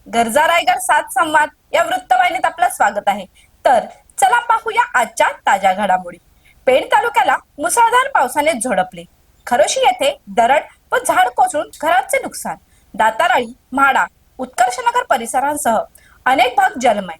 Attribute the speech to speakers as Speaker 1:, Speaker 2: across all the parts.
Speaker 1: गरजा रायगड 7 संवाद या वृत्तवाहिनीत आपलं स्वागत आहे। तर चला पाहूया आजच्या ताज्या घडामोडी। पेण तालुक्याला मुसळधार पावसाने झोडपले। खरोशी येथे दरड व झाड कोसळून घरांचे नुकसान। दाताराळी, म्हाडा, उत्कर्षनगर परिसरांसह अनेक भाग जलमय।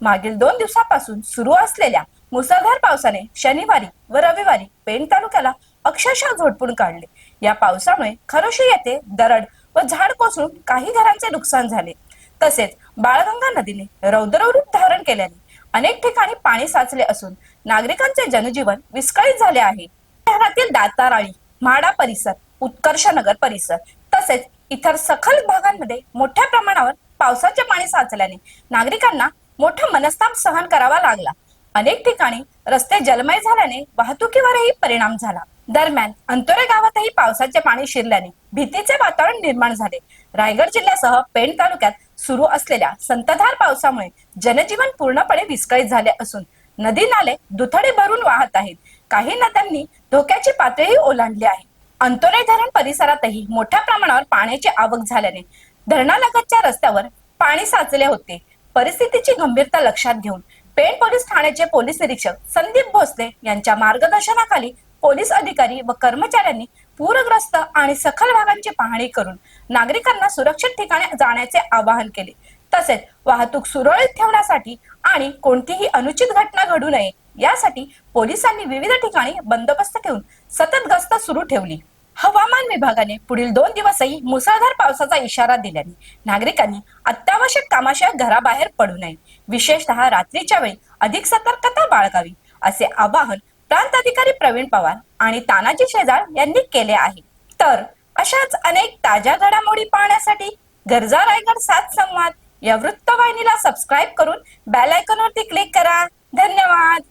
Speaker 1: मागील 2 दिवसापासून सुरू असलेल्या मुसळधार पावसाने शनिवारी व रविवारी पेण तालुक्याला अक्षरशः झोडपून काढले। या पावसामुळे खरोशी येथे दरड व झाड कोसळून काही घरांचे नुकसान झाले। तसेच बाळगंगा नदीने रौद्ररूप धारण केल्याने अनेक ठिकाणी पाणी साचले असून नागरिकांचे जनजीवन विस्कळीत झाले आहे। शहरातील दाताराळी, म्हाडा परिसर, उत्कर्षनगर परिसर तसेच इतर सखल भागांमध्ये मोठ्या प्रमाणावर पावसाचे पाणी साचल्याने नागरिकांना मोठा मनस्ताप सहन करावा लागला। अनेक ठिकाणी रस्ते जलमय झाल्याने वाहतुकीवरही परिणाम झाला। दरम्यान अंतोरे गावातही पावसाचे पाणी शिरल्याने भीतीचे वातावरण निर्माण झाले। रायगड जिल्ह्यासह पेण तालुक्यात सुरू असलेल्या संततधार पावसामुळे जनजीवन पूर्णपणे विस्कळीत झाले असून नदी नाले दुथडी भरून वाहत आहेत। काही नद्यांनी धोक्याची पातळी ओलांडली आहे। अंतोरे धरण परिसरातही मोठ्या प्रमाणावर पाण्याची आवक झाल्याने धरणालगतच्या रस्त्यावर पाणी साचले होते। परिस्थितीची गंभीरता लक्षात घेऊन पेण पोलीस ठाण्याचे पोलीस निरीक्षक संदीप भोसले यांच्या मार्गदर्शनाखाली पोलीस अधिकारी व कर्मचाऱ्यांनी पूरग्रस्त आणि सखल भागांची पाहणी करून नागरिकांना सुरक्षित ठिकाणी जाण्याचे आवाहन केले। तसेच वाहतूक सुरळीत ठेवण्यासाठी आणि कोणतीही अनुचित घटना घडू नये यासाठी पोलिसांनी विविध ठिकाणी बंदोबस्त ठेवून सतत गस्त सुरू ठेवली। हवामान विभागाने पुढील 2 दिवसही मुसळधार पावसाचा इशारा दिल्याने नागरिकांनी अत्यावश्यक कामाशिवाय घराबाहेर पडू नये, विशेषतः रात्रीच्या वेळी अधिक सतर्कता बाळगावी असे आवाहन प्रांत अधिकारी प्रवीण पवार आणि तानाजी शेजाळ यांनी केले आहे। तर अशाच अनेक ताज्या घडामोडी पाहण्यासाठी गरजा रायगड 7 संवाद या वृत्तवाहिनीला सबस्क्राईब करून बेल आयकॉनवरती क्लिक करा। धन्यवाद।